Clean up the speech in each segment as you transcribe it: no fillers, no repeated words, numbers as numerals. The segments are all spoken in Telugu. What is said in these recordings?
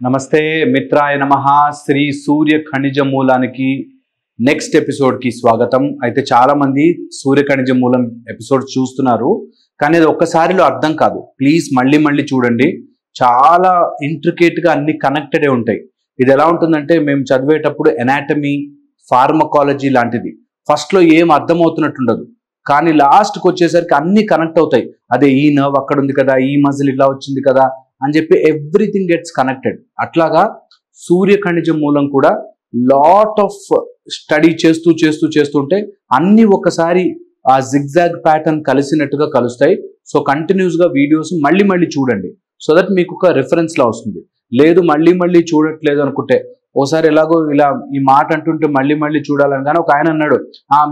నమస్తే మిత్రాయ నమః. శ్రీ సూర్య ఖనిజ మూలానికి నెక్స్ట్ ఎపిసోడ్కి స్వాగతం. అయితే చాలా మంది సూర్య ఖనిజ మూలం ఎపిసోడ్ చూస్తున్నారు, కానీ అది ఒక్కసారిలో అర్థం కాదు. ప్లీజ్ మళ్ళీ మళ్ళీ చూడండి. చాలా ఇంట్రికేట్గా అన్ని కనెక్టెడే ఉంటాయి. ఇది ఎలా ఉంటుందంటే, మేము చదివేటప్పుడు ఎనాటమీ, ఫార్మకాలజీ లాంటిది ఫస్ట్లో ఏం అర్థమవుతున్నట్టుండదు, కానీ లాస్ట్కి వచ్చేసరికి అన్ని కనెక్ట్ అవుతాయి. అదే ఈ నర్వ్ అక్కడ ఉంది కదా, ఈ మజిల్ ఇలా వచ్చింది కదా అని చెప్పి ఎవ్రీథింగ్ గెట్స్ కనెక్టెడ్. అట్లాగా సూర్య ఖనిజ మూలం కూడా లాట్ ఆఫ్ స్టడీ చేస్తుంటే అన్ని ఒకసారి ఆ జిగ్జాగ్ ప్యాటర్న్ కలిసినట్టుగా కలుస్తాయి. సో కంటిన్యూస్గా వీడియోస్ మళ్ళీ మళ్ళీ చూడండి, సో దట్ మీకు ఒక రిఫరెన్స్ లా వస్తుంది. లేదు మళ్ళీ మళ్ళీ చూడట్లేదు అనుకుంటే, ఓసారి ఎలాగో ఇలా ఈ మాట అంటుంటే మళ్ళీ మళ్ళీ చూడాలని. కానీ ఒక ఆయన అన్నాడు,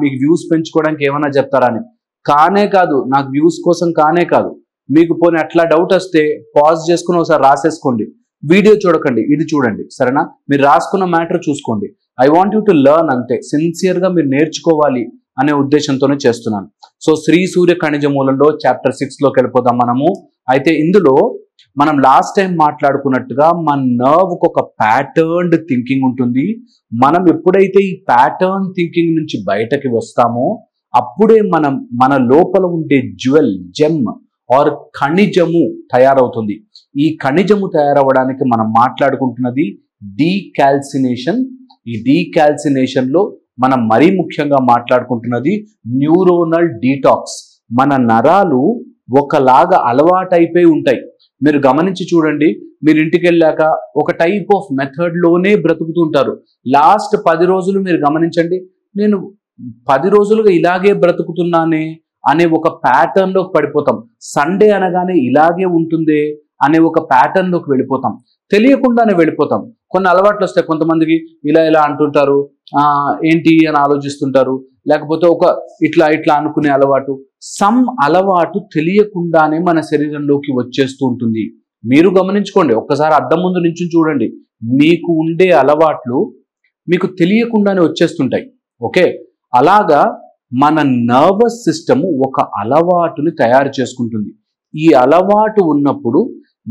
మీకు వ్యూస్ పెంచుకోవడానికి ఏమన్నా చెప్తారా అని. కానే కాదు, నాకు వ్యూస్ కోసం కానే కాదు. మీకు పోనీ అట్లా డౌట్ వస్తే పాజ్ చేసుకుని ఒకసారి రాసేసుకోండి, వీడియో చూడకండి, ఇది చూడండి, సరేనా? మీరు రాసుకున్న మ్యాటర్ చూసుకోండి. I want you to learn, అంతే. సిన్సియర్గా మీరు నేర్చుకోవాలి అనే ఉద్దేశంతోనే చేస్తున్నాను. సో శ్రీ సూర్య ఖనిజ మూలంలో చాప్టర్ 6లోకి వెళ్ళిపోదాం మనము. అయితే ఇందులో మనం లాస్ట్ టైం మాట్లాడుకున్నట్టుగా మన నర్వ్కి ఒక ప్యాటర్న్డ్ థింకింగ్ ఉంటుంది. మనం ఎప్పుడైతే ఈ ప్యాటర్న్ థింకింగ్ నుంచి బయటకి వస్తామో అప్పుడే మన లోపల ఉండే జెమ్ ఆర్ ఖనిజము తయారవుతుంది. ఈ ఖనిజము తయారవడానికి మనం మాట్లాడుకుంటున్నది డీకాల్సినేషన్. ఈ డీకాల్సినేషన్లో మనం మరీ ముఖ్యంగా మాట్లాడుకుంటున్నది న్యూరోనల్ డీటాక్స్. మన నరాలు ఒకలాగా అలవాటైపోయి ఉంటాయి. మీరు గమనించి చూడండి, మీరు ఇంటికి వెళ్ళాక ఒక టైప్ ఆఫ్ మెథడ్లోనే బ్రతుకుతుంటారు. లాస్ట్ 10 రోజులు మీరు గమనించండి, నేను 10 రోజులుగా ఇలాగే బ్రతుకుతున్నానే అనే ఒక ప్యాటర్న్లోకి పడిపోతాం. సండే అనగానే ఇలాగే ఉంటుందే అనే ఒక ప్యాటర్న్లోకి వెళ్ళిపోతాం, తెలియకుండానే వెళ్ళిపోతాం. కొన్ని అలవాట్లు వస్తాయి కొంతమందికి, ఇలా అంటుంటారు, ఏంటి అని ఆలోచిస్తుంటారు, లేకపోతే ఒక ఇట్లా అనుకునే అలవాటు. సమ్ అలవాటు తెలియకుండానే మన శరీరంలోకి వచ్చేస్తూ ఉంటుంది. మీరు గమనించుకోండి, ఒక్కసారి అద్దం ముందు నుంచి చూడండి, మీకు ఉండే అలవాట్లు మీకు తెలియకుండానే వచ్చేస్తుంటాయి. ఓకే, అలాగా మన నర్వస్ సిస్టమ్ ఒక అలవాటుని తయారు చేసుకుంటుంది. ఈ అలవాటు ఉన్నప్పుడు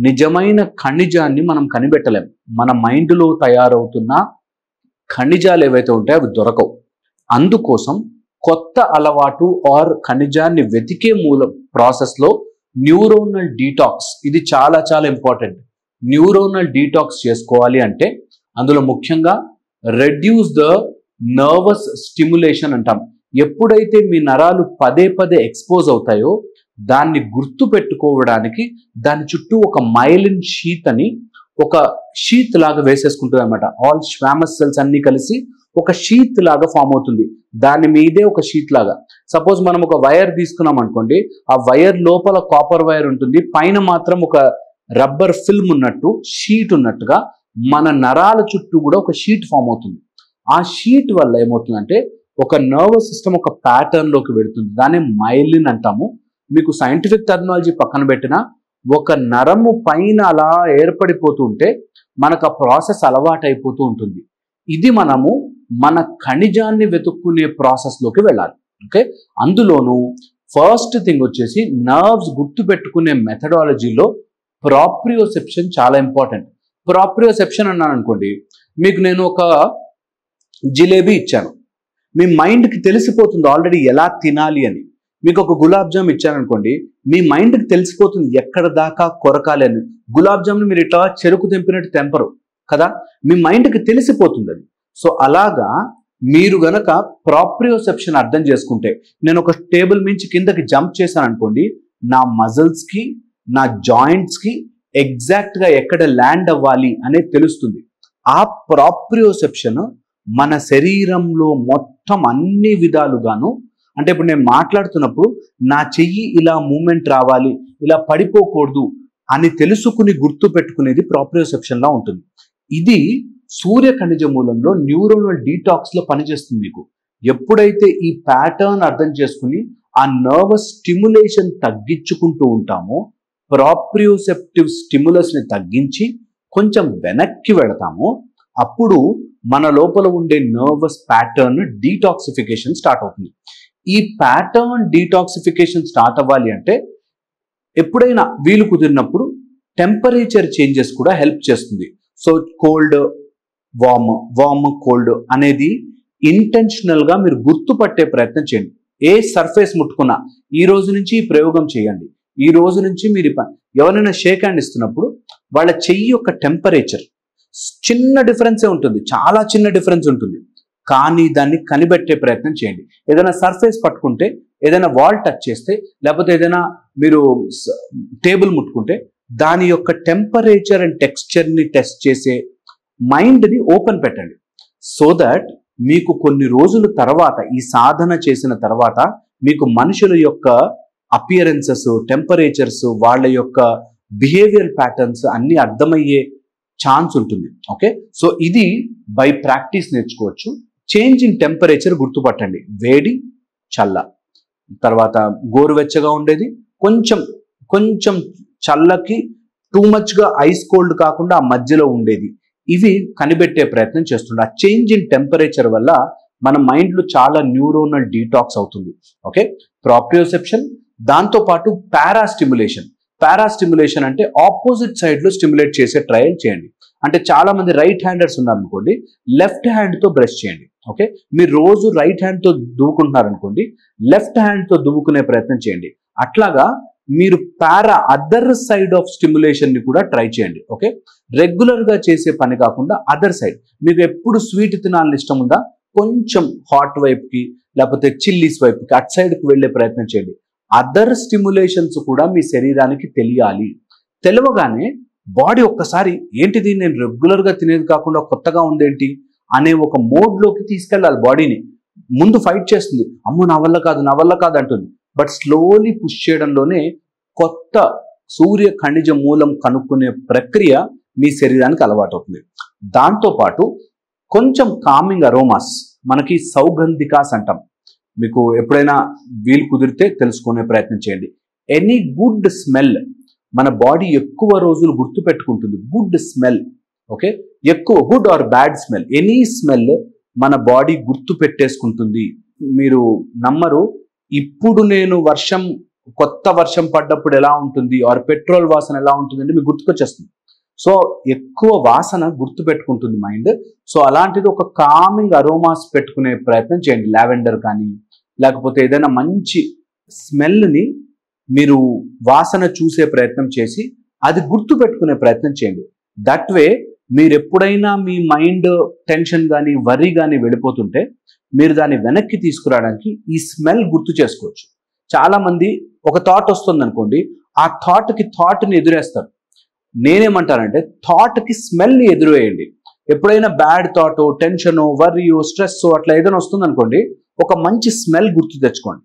నిజమైన ఖనిజాన్ని మనం కనిపెట్టలేం. మన మైండ్లో తయారవుతున్న ఖనిజాలు ఏవైతే ఉంటాయో అవి దొరకవు. అందుకోసం కొత్త అలవాటు ఆర్ ఖనిజాన్ని వెతికే మూలం ప్రాసెస్లో న్యూరోనల్ డీటాక్స్ ఇది చాలా చాలా ఇంపార్టెంట్. న్యూరోనల్ డీటాక్స్ చేసుకోవాలి అంటే అందులో ముఖ్యంగా రెడ్యూస్ ద నర్వస్ స్టిమ్యులేషన్ అంటాం. ఎప్పుడైతే మీ నరాలు పదే ఎక్స్పోజ్ అవుతాయో దాన్ని గుర్తు పెట్టుకోవడానికి దాని చుట్టూ ఒక మైలిన్ షీత్ అని ఒక షీత్ లాగా వేసేసుకుంటుంది అనమాట. ఆల్ స్వామస్ సెల్స్ అన్ని కలిసి ఒక షీత్ లాగా ఫామ్ అవుతుంది. దాని మీదే ఒక షీత్ లాగా. సపోజ్ మనం ఒక వైర్ తీసుకున్నాం అనుకోండి, ఆ వైర్ లోపల కాపర్ వైర్ ఉంటుంది, పైన మాత్రం ఒక రబ్బర్ ఫిల్మ్ ఉన్నట్టు షీట్ ఉన్నట్టుగా మన నరాల చుట్టూ కూడా ఒక షీట్ ఫామ్ అవుతుంది. ఆ షీట్ వల్ల ఏమవుతుందంటే ఒక నర్వస్ సిస్టమ్ ఒక ప్యాటర్న్లోకి వెళుతుంది. దాన్ని మైలిన్ అంటాము. మీకు సైంటిఫిక్ టెర్మినాలజీ పక్కన పెట్టిన ఒక నరము పైన అలా ఏర్పడిపోతుంటే మనకు ఆ ప్రాసెస్ అలవాటు అయిపోతూ ఉంటుంది. ఇది మనము మన ఖనిజాన్ని వెతుక్కునే ప్రాసెస్లోకి వెళ్ళాలి. ఓకే, అందులోనూ ఫస్ట్ థింగ్ వచ్చేసి నర్వ్స్ గుర్తుపెట్టుకునే మెథడాలజీలో ప్రాప్రియోసెప్షన్ చాలా ఇంపార్టెంట్. ప్రాప్రియోసెప్షన్ అన్నాను అనుకోండి, మీకు నేను ఒక జిలేబీ ఇచ్చాను, మీ మైండ్కి తెలిసిపోతుంది ఆల్రెడీ ఎలా తినాలి అని. మీకు ఒక గులాబ్ జామ్ ఇచ్చాను అనుకోండి, మీ మైండ్కి తెలిసిపోతుంది ఎక్కడ దాకా కొరకాలి అని. గులాబ్ జామ్ని మీరు ఇట్లా చెరుకు తెంపినట్టు తెంపరు కదా, మీ మైండ్కి తెలిసిపోతుంది అది. సో అలాగా మీరు గనక ప్రాప్రియోసెప్షన్ అర్థం చేసుకుంటే, నేను ఒక టేబుల్ మించి కిందకి జంప్ చేశాను అనుకోండి, నా మజిల్స్కి నా జాయింట్స్కి ఎగ్జాక్ట్గా ఎక్కడ ల్యాండ్ అవ్వాలి అనేది తెలుస్తుంది. ఆ ప్రాప్రియోసెప్షన్ మన శరీరంలో మొత్తం అన్ని విధాలుగాను, అంటే ఇప్పుడు నేను మాట్లాడుతున్నప్పుడు నా చెయ్యి ఇలా మూమెంట్ రావాలి, ఇలా పడిపోకూడదు అని తెలుసుకుని గుర్తు పెట్టుకునేది ప్రాప్రియోసెప్షన్లా ఉంటుంది. ఇది సూర్య ఖనిజ మూలంలో న్యూరోనల్ డీటాక్స్లో పనిచేస్తుంది. మీకు ఎప్పుడైతే ఈ ప్యాటర్న్ అర్థం చేసుకుని ఆ నర్వస్ స్టిమ్యులేషన్ తగ్గించుకుంటూ ఉంటామో, ప్రాప్రియోసెప్టివ్ స్టిమ్యులస్ని తగ్గించి కొంచెం వెనక్కి వెళతామో, అప్పుడు మన లోపల ఉండే నర్వస్ ప్యాటర్న్ డీటాక్సిఫికేషన్ స్టార్ట్ అవుతుంది. ఈ ప్యాటర్న్ డీటాక్సిఫికేషన్ స్టార్ట్ అవ్వాలి అంటే ఎప్పుడైనా వీలు కుదిరినప్పుడు టెంపరేచర్ చేంజెస్ కూడా హెల్ప్ చేస్తుంది. సో కోల్డ్ వార్మ్ కోల్డ్ అనేది ఇంటెన్షనల్గా మీరు గుర్తుపట్టే ప్రయత్నం చేయండి. ఏ సర్ఫేస్ ముట్టుకున్నా ఈ రోజు నుంచి ఈ ప్రయోగం చేయండి. ఈ రోజు నుంచి మీరు ఎవరైనా షేక్ హ్యాండ్ ఇస్తున్నప్పుడు వాళ్ళ చెయ్యి యొక్క టెంపరేచర్ చిన్న డిఫరెన్సే ఉంటుంది, చాలా చిన్న డిఫరెన్స్ ఉంటుంది, కానీ దాన్ని కనిపెట్టే ప్రయత్నం చేయండి. ఏదైనా సర్ఫేస్ పట్టుకుంటే, ఏదైనా వాల్ టచ్ చేస్తే, లేకపోతే ఏదైనా మీరు టేబుల్ ముట్టుకుంటే దాని యొక్క టెంపరేచర్ అండ్ టెక్స్చర్ని టెస్ట్ చేసే మైండ్ని ఓపెన్ పెట్టండి. సో దట్ మీకు కొన్ని రోజుల తర్వాత ఈ సాధన చేసిన తర్వాత మీకు మనుషుల యొక్క అపియరెన్సెస్, టెంపరేచర్స్, వాళ్ళ యొక్క బిహేవియర్ ప్యాటర్న్స్ అన్నీ అర్థమయ్యే ఛాన్స్ ఉంటుంది. ఓకే, సో ఇది బై ప్రాక్టీస్ నేర్చుకోవచ్చు. చేంజ్ ఇన్ టెంపరేచర్ గుర్తుపట్టండి. వేడి, చల్ల, తర్వాత గోరువెచ్చగా ఉండేది, కొంచెం కొంచెం చల్లకి టూ మచ్గా ఐస్ కోల్డ్ కాకుండా ఆ మధ్యలో ఉండేది. ఇవి కనిపెట్టే ప్రయత్నం చేస్తుండే. ఆ చేంజ్ ఇన్ టెంపరేచర్ వల్ల మన మైండ్లో చాలా న్యూరోనల్ డీటాక్స్ అవుతుంది. ఓకే, ప్రాప్రియోసెప్షన్, దాంతోపాటు పారాస్టిమ్యులేషన్. పారాస్టిమ్యులేషన్ అంటే ఆపోజిట్ సైడ్లో స్టిమ్యులేట్ చేసే ట్రయల్ చేయండి. అంటే చాలా మంది రైట్ హ్యాండర్స్ ఉన్నారనుకోండి, లెఫ్ట్ హ్యాండ్తో బ్రష్ చేయండి. ఓకే, మీరు రోజు రైట్ హ్యాండ్తో దువ్వుకుంటున్నారనుకోండి, లెఫ్ట్ హ్యాండ్తో దువ్వుకునే ప్రయత్నం చేయండి. అట్లాగా మీరు అదర్ సైడ్ ఆఫ్ స్టిమ్యులేషన్ ని కూడా ట్రై చేయండి. ఓకే, రెగ్యులర్ గా చేసే పని కాకుండా అదర్ సైడ్. మీకు ఎప్పుడు స్వీట్ తినాలని ఇష్టం ఉందా, కొంచెం హాట్ వైపుకి లేకపోతే చిల్లీస్ వైపుకి అటు సైడ్కి వెళ్ళే ప్రయత్నం చేయండి. అదర్ స్టిమ్యులేషన్స్ కూడా మీ శరీరానికి తెలియాలి. తెలియగానే బాడీ ఒక్కసారి ఏంటిది, నేను రెగ్యులర్ గా తినేది కాకుండా కొత్తగా ఉందేంటి అనే ఒక మోడ్లోకి తీసుకెళ్ళాలి. బాడీని ముందు ఫైట్ చేస్తుంది, అమ్మో నా వల్ల కాదు నా వల్ల కాదు అంటుంది. బట్ స్లోలీ పుష్ చేయడంలోనే కొత్త సూర్య ఖనిజ మూలం కనుక్కునే ప్రక్రియ మీ శరీరానికి అలవాటు అవుతుంది. దాంతోపాటు కొంచెం కామింగ్ అరోమాస్, మనకి సౌగంధికాస్ అంటాం. మీకు ఎప్పుడైనా వీలు కుదిరితే తెలుసుకునే ప్రయత్నం చేయండి. ఎనీ గుడ్ స్మెల్ మన బాడీ ఎక్కువ రోజులు గుర్తు పెట్టుకుంటుంది. గుడ్ స్మెల్, ఓకే, ఎక్కువ good or bad smell, any smell మన బాడీ గుర్తు పెట్టేసుకుంటుంది. మీరు నమ్మరు, ఇప్పుడు నేను కొత్త వర్షం పడ్డప్పుడు ఎలా ఉంటుంది ఆర్ పెట్రోల్ వాసన ఎలా ఉంటుంది అంటే మీకు గుర్తుకొచ్చేస్తుంది. సో ఎక్కువ వాసన గుర్తు పెట్టుకుంటుంది మైండ్. సో అలాంటిది ఒక కామింగ్ అరోమాస్ పెట్టుకునే ప్రయత్నం చేయండి. లావెండర్ కానీ లేకపోతే ఏదైనా మంచి స్మెల్ని మీరు వాసన చూసే ప్రయత్నం చేసి అది గుర్తు పెట్టుకునే ప్రయత్నం చేయండి. దట్ వే మీరు ఎప్పుడైనా మీ మైండ్ టెన్షన్ కానీ వరీ కానీ వెళ్ళిపోతుంటే మీరు దాన్ని వెనక్కి తీసుకురావడానికి ఈ స్మెల్ గుర్తు చేసుకోవచ్చు. చాలా మంది ఒక థాట్ వస్తుంది అనుకోండి, ఆ థాట్ని ఎదురేస్తారు. నేనేమంటానంటే థాట్కి స్మెల్ని ఎదురేయండి. ఎప్పుడైనా bad thought, tension, worry, stress అట్లా ఏదైనా వస్తుంది అనుకోండి, ఒక మంచి స్మెల్ గుర్తు తెచ్చుకోండి.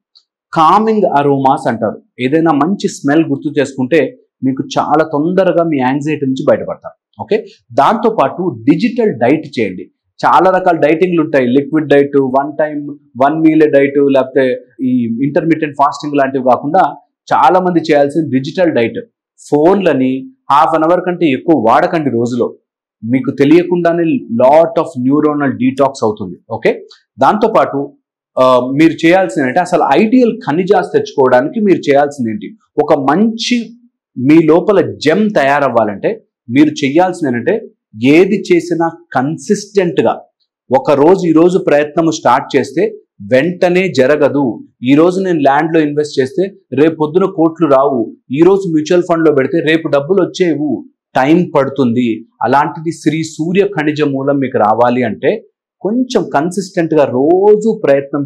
కామింగ్ అరోమాస్ అంటారు. ఏదైనా మంచి స్మెల్ గుర్తు చేసుకుంటే మీకు చాలా తొందరగా మీ యాంగ్జైటీ నుంచి బయటపడతారు. ఓకే, దాంతోపాటు డిజిటల్ డైట్ చేయండి. చాలా రకాల డైటింగ్లు ఉంటాయి. Liquid diet, one meal diet, లేకపోతే ఈ ఇంటర్మీడియట్ ఫాస్టింగ్ లాంటివి కాకుండా చాలా మంది చేయాల్సిన డిజిటల్ డైట్. ఫోన్లని హాఫ్ అన్ అవర్ కంటే ఎక్కువ వాడకండి రోజులో. మీకు తెలియకుండానే లాట్ ఆఫ్ న్యూరోనల్ డీటాక్స్ అవుతుంది. ఓకే, దాంతోపాటు మీరు చేయాల్సింది ఏంటంటే అసలు ఐడియల్ ఖనిజాస్ తెచ్చుకోవడానికి మీరు చేయాల్సింది ఏంటి, ఒక మంచి మీ లోపల జెమ్ తయారవ్వాలంటే మీరు చేయాల్సింది ఏంటంటే ఏది చేసినా కన్సిస్టెంట్గా ఈరోజు ప్రయత్నం స్టార్ట్ చేస్తే వెంటనే జరగదు. ఈరోజు నేను ల్యాండ్లో ఇన్వెస్ట్ చేస్తే రేపు పొద్దున కోట్లు రావు. ఈరోజు మ్యూచువల్ ఫండ్లో పెడితే రేపు డబ్బులు వచ్చేవు, టైం పడుతుంది. అలాంటిది శ్రీ సూర్య ఖనిజ మూలం మీకు రావాలి అంటే కొంచెం కన్సిస్టెంట్గా రోజు ప్రయత్నం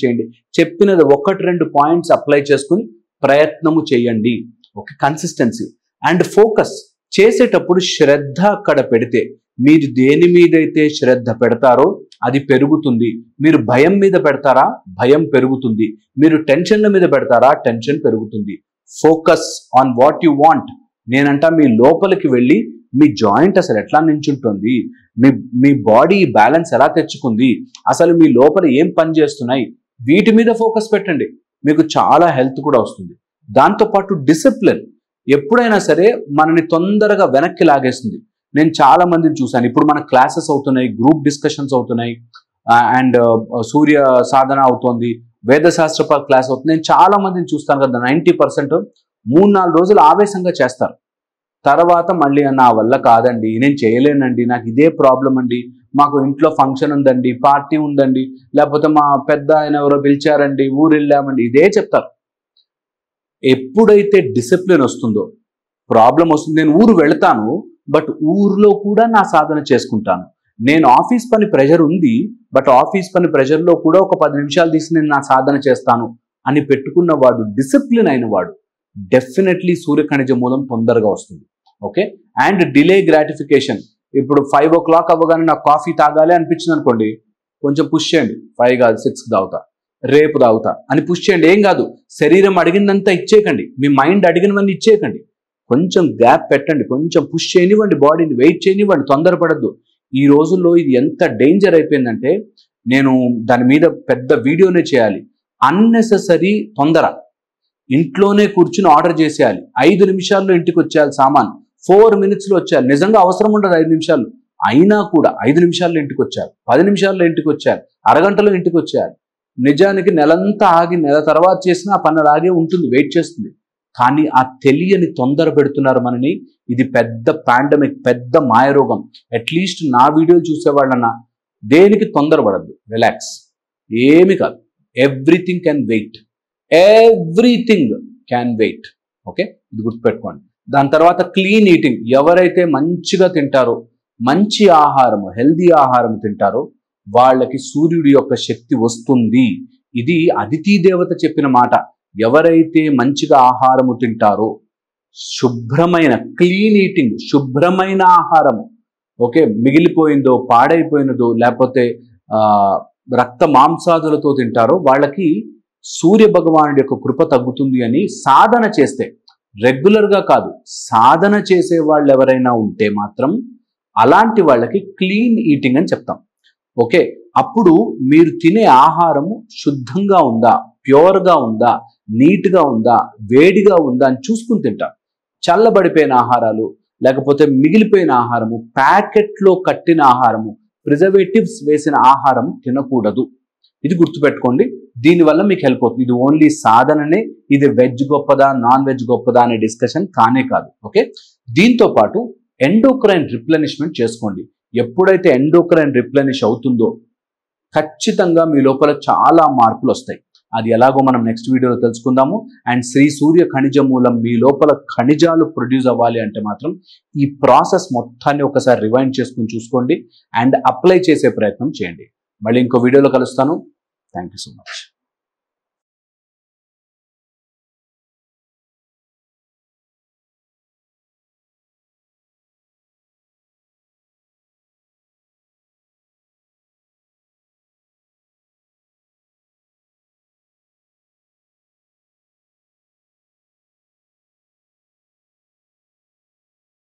చేయండి. చెప్పినది 1-2 పాయింట్స్ అప్లై చేసుకుని ప్రయత్నము చేయండి. Okay, consistency and focus. చేసేటప్పుడు శ్రద్ధ అక్కడ పెడితే, మీరు దేని మీదైతే శ్రద్ధ పెడతారో అది పెరుగుతుంది. మీరు భయం మీద పెడతారా, భయం పెరుగుతుంది. మీరు టెన్షన్ల మీద పెడతారా, టెన్షన్ పెరుగుతుంది. Focus on what you want. నేనంట మీ లోపలికి వెళ్ళి మీ జాయింట్ అసలు ఎట్లా నించుంటుంది, మీ బాడీ బ్యాలెన్స్ ఎలా తెచ్చుకుంది, అసలు మీ లోపల ఏం పని చేస్తున్నాయి, వీటి మీద ఫోకస్ పెట్టండి. మీకు చాలా హెల్త్ కూడా వస్తుంది. దాంతోపాటు డిసిప్లిన్ ఎప్పుడైనా సరే మనని తొందరగా వెనక్కి లాగేస్తుంది. నేను చాలా మందిని చూశాను. ఇప్పుడు మన క్లాసెస్ అవుతున్నాయి, గ్రూప్ డిస్కషన్స్ అవుతున్నాయి, అండ్ సూర్య సాధన అవుతోంది, వేదశాస్త్ర క్లాస్ అవుతుంది. నేను చాలా మందిని చూస్తాను కదా, 90% 3-4 రోజులు ఆవేశంగా చేస్తారు. తర్వాత మళ్ళీ నా వల్ల కాదండి, నేను చేయలేనండి, నాకు ఇదే ప్రాబ్లం అండి, మాకు ఇంట్లో ఫంక్షన్ ఉందండి, పార్టీ ఉందండి, లేకపోతే మా పెద్ద ఆయన ఎవరో పిలిచారండి, ఊరు వెళ్ళామండి, ఇదే చెప్తారు. ఎప్పుడైతే డిసిప్లిన్ వస్తుందో, ప్రాబ్లం వస్తుంది, నేను ఊరు వెళ్తాను బట్ ఊర్లో కూడా నా సాధన చేసుకుంటాను, నేను ఆఫీస్ పని ప్రెషర్ ఉంది బట్ ఆఫీస్ పని ప్రెషర్లో కూడా ఒక 10 నిమిషాలు తీసి నేను నా సాధన చేస్తాను అని పెట్టుకున్న వాడు, డిసిప్లిన్ అయిన వాడు, డెఫినెట్లీ సూర్య ఖనిజ మూలం తొందరగా వస్తుంది. ఓకే. అండ్ డిలే గ్రాటిఫికేషన్, ఇప్పుడు 5 o'clock అవ్వగానే నాకు కాఫీ తాగాలి అనిపించింది అనుకోండి, కొంచెం పుష్ చేయండి, 5 కాదు 6 తాగుతా, రేపు తాగుతా అని పుష్ చేయండి, ఏం కాదు. శరీరం అడిగినంతా ఇచ్చేయకండి, మీ మైండ్ అడిగినవన్నీ ఇచ్చేయకండి, కొంచెం గ్యాప్ పెట్టండి, కొంచెం పుష్ చేయనివ్వండి, బాడీని వెయిట్ చేయనివ్వండి, తొందరపడద్దు. ఈ రోజుల్లో ఇది ఎంత డేంజర్ అయిపోయిందంటే, నేను దాని మీద పెద్ద వీడియోనే చేయాలి. అన్నెసెసరీ తొందర, ఇంట్లోనే కూర్చుని ఆర్డర్ చేసేయాలి, 5 నిమిషాల్లో ఇంటికి వచ్చేయాలి సామాన్, 4 minutesలో వచ్చేయాలి. నిజంగా అవసరం ఉండదు 5 నిమిషాలు, అయినా కూడా 5 నిమిషాల్లో ఇంటికి వచ్చేయాలి, 10 నిమిషాల్లో ఇంటికి వచ్చేయాలి, అరగంటలో ఇంటికి వచ్చేయాలి. నిజానికి నెలంతా ఆగి నెల తర్వాత చేసినా ఆ పని అలాగే ఉంటుంది, వెయిట్ చేస్తుంది. కానీ ఆ తెలియని తొందర పెడుతున్నారు మనని. ఇది పెద్ద పాండమిక్, పెద్ద మాయరోగం. అట్లీస్ట్ నా వీడియోలు చూసేవాళ్ళన్నా దేనికి తొందరపడద్దు, రిలాక్స్, ఏమి కాదు, everything can wait, everything can wait. Okay, ఇది గుర్తుపెట్టుకోండి. దాని తర్వాత క్లీన్ ఈటింగ్, ఎవరైతే మంచిగా తింటారో, మంచి ఆహారము, హెల్దీ ఆహారం తింటారో వాళ్ళకి సూర్యుడి యొక్క శక్తి వస్తుంది. ఇది అదితి దేవత చెప్పిన మాట. ఎవరైతే మంచిగా ఆహారము తింటారో, శుభ్రమైన క్లీన్ ఈటింగ్, శుభ్రమైన ఆహారము, ఓకే, మిగిలిపోయిందో పాడైపోయినదో లేకపోతే రక్త మాంసాదులతో తింటారో వాళ్ళకి సూర్య భగవానుడి యొక్క కృప తగ్గుతుంది అని సాధన చేస్తే, రెగ్యులర్గా కాదు, సాధన చేసే వాళ్ళు ఎవరైనా ఉంటే మాత్రం అలాంటి వాళ్ళకి క్లీన్ ఈటింగ్ అని చెప్తాం. ఓకే, అప్పుడు మీరు తినే ఆహారము శుద్ధంగా ఉందా, ప్యూర్గా ఉందా, నీట్గా ఉందా, వేడిగా ఉందా అని చూసుకుని తింటారు. చల్లబడిపోయిన ఆహారాలు లేకపోతే మిగిలిపోయిన ఆహారము, ప్యాకెట్లో కట్టిన ఆహారము, ప్రిజర్వేటివ్స్ వేసిన ఆహారం తినకూడదు. ఇది గుర్తుపెట్టుకోండి, దీనివల్ల మీకు హెల్ప్ అవుతుంది. ఇది ఓన్లీ సాధననే, ఇది వెజ్ గొప్పదా నాన్ వెజ్ గొప్పదా అనే డిస్కషన్ కానే కాదు. ఓకే, దీంతో పాటు ఎండోక్రైన్ రిప్లెనిష్మెంట్ చేసుకోండి. ఎప్పుడైతే ఎండోక్రైన్ రిప్లెనిష్ అవుతుందో ఖచ్చితంగా మీ లోపల చాలా మార్పులు వస్తాయి. అది ఎలాగో మనం నెక్స్ట్ వీడియోలో తెలుసుకుందాము. అండ్ శ్రీ సూర్య ఖనిజ మూలం మీ లోపల ఖనిజాలు ప్రొడ్యూస్ అవ్వాలి అంటే మాత్రం ఈ ప్రాసెస్ మొత్తాన్ని ఒకసారి రివైండ్ చేసుకుని చూసుకోండి అండ్ అప్లై చేసే ప్రయత్నం చేయండి. మళ్ళీ ఇంకో వీడియోలో కలుస్తాను. Thank you so much.